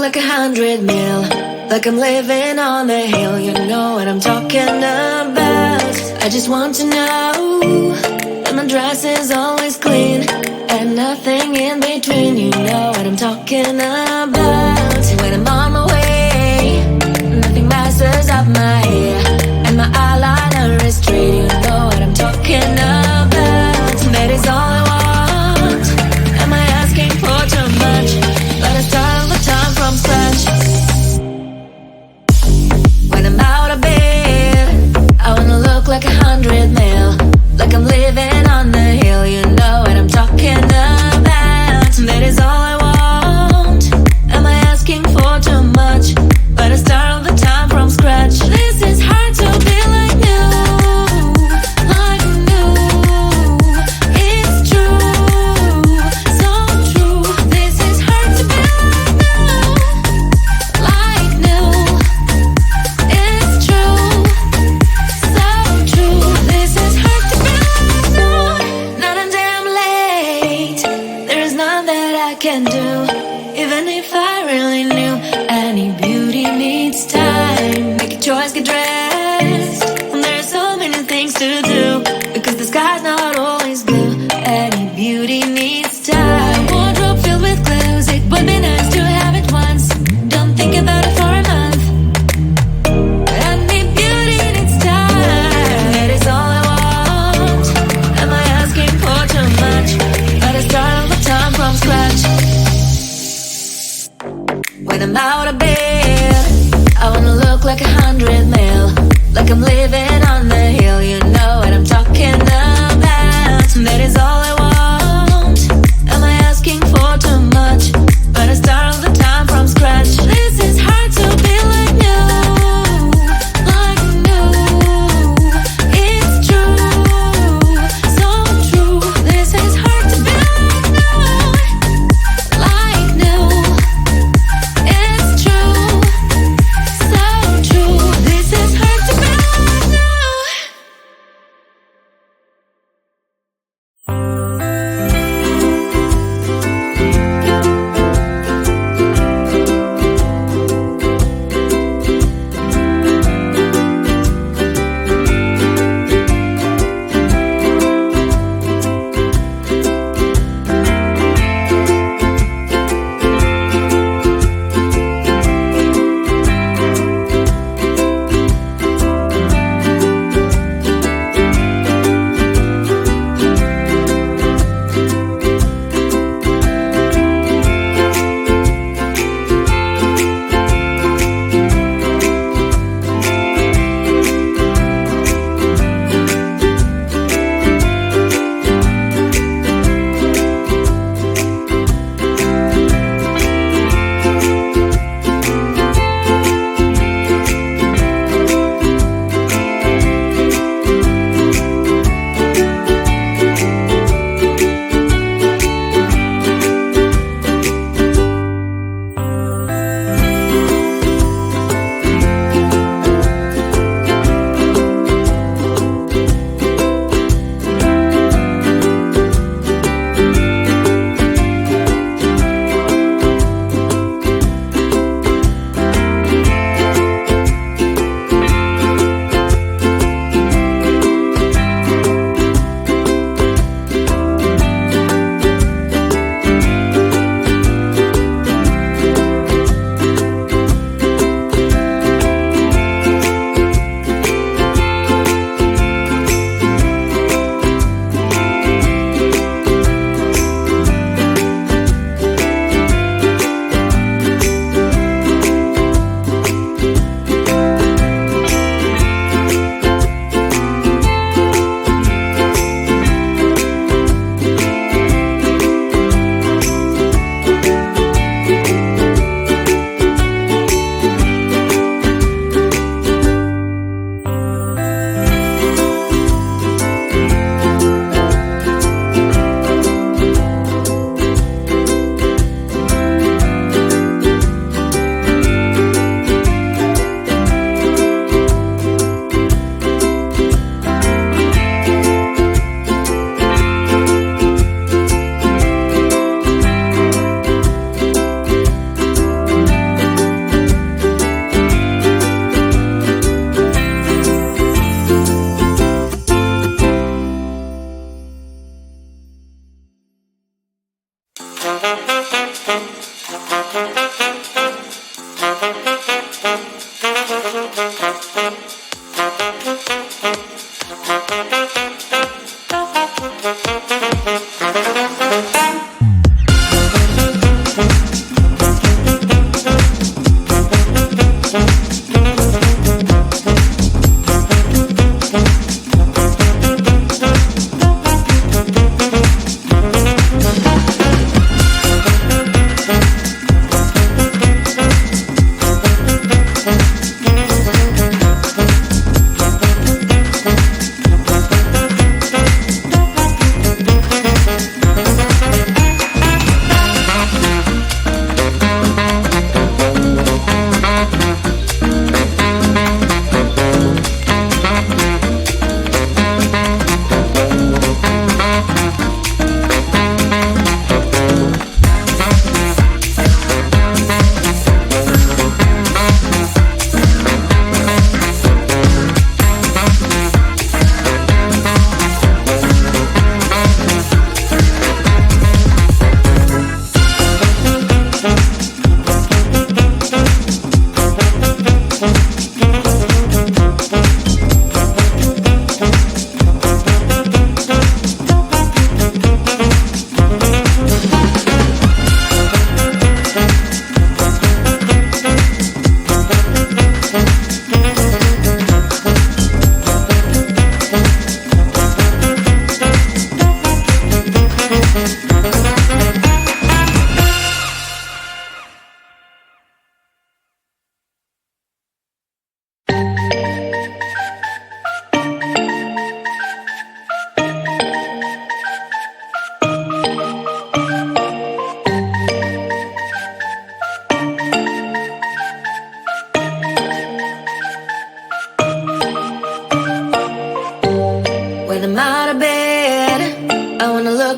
like 100 mil, like I'm living on the hill. You know what I'm talking about. I just want to know that my dress is always clean and nothing in between. You know what I'm talking about. When I'm on my way, nothing messes up my hair, and my eyeliner is straight. You know what I'm talking about. That is all I want. Am I asking for too much? But I start all the time from scratch. When I'm out of bed, I wanna look like 100 mil, like I'm living on the hill. You know what I'm talking about. That is all I want. Am I asking for too much? But I start all the time from scratch. This is hard to be like new, like new. It's true, so true. This is hard to be like new, it's true, so true. This is hard to be like new. Not a damn late. There is none that I can do, even if I really knew. Any beauty needs time. Make a choice, get dressed. And there are so many things to do, because the sky's not always blue. Any beauty needs time. Wardrobe filled with clues. It would be nice to have it once. Don't think about it for a month. Any beauty needs time. That is all I want. Am I asking for too much? But I start all the time from scratch. When I'm out of bed, I wanna look like 100 mil, like I'm living on the hill. You know what I'm talking about. That is all I want. Am I asking for too much? But I start all the time from scratch. This is hard to be like new, like new. It's true, so true. This is hard to be like new, like new. It's true, so true. This is hard to be like new.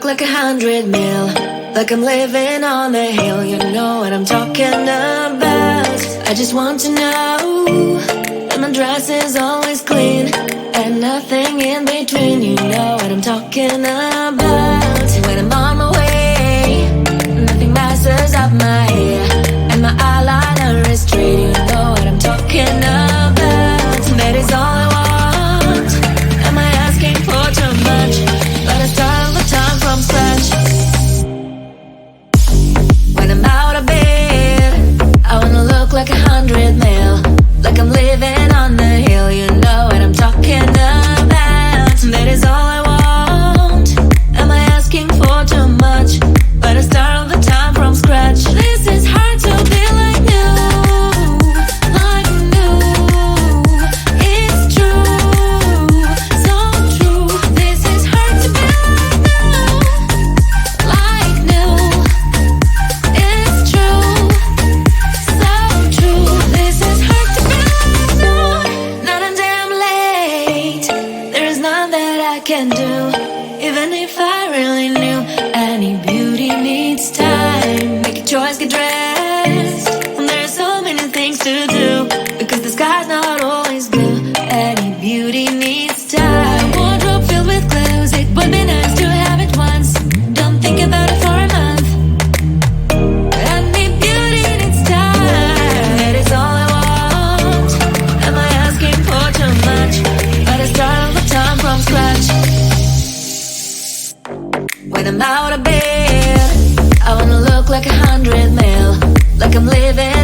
Like 100 mil, like I'm living on the hill. You know what I'm talking about. I just want to know that my dress is always clean and nothing in between. You know what I'm talking about. When I'm on my way, nothing messes up my hair, and my eyeliner is straight. You know what I'm talking about. That is all I want. Am I asking for too much? But I start all the time from scratch. When I'm out of bed, I wanna look like 100 mil, like I'm living on the hill. You know what I'm talking about. That is all I want. Am I asking for too much? But I start all the time from scratch. This is hard to be like new, like new. It's true, so true. This is hard to be like new. It's true, so true. This is hard to be like new. Not a damn late. There is none that I can do. Even if I really knew, any beauty needs time. Make a choice, get dressed. And there's so many things to do, because the sky's not always blue. Any beauty needs time. Wardrobe filled with clothes, it would be nice to have it once. Don't think about it for a month. Any beauty needs time. That is all I want. Am I asking for too much? But I start all the time from scratch. When I'm out of bed, I wanna look like 100 mil, like I'm living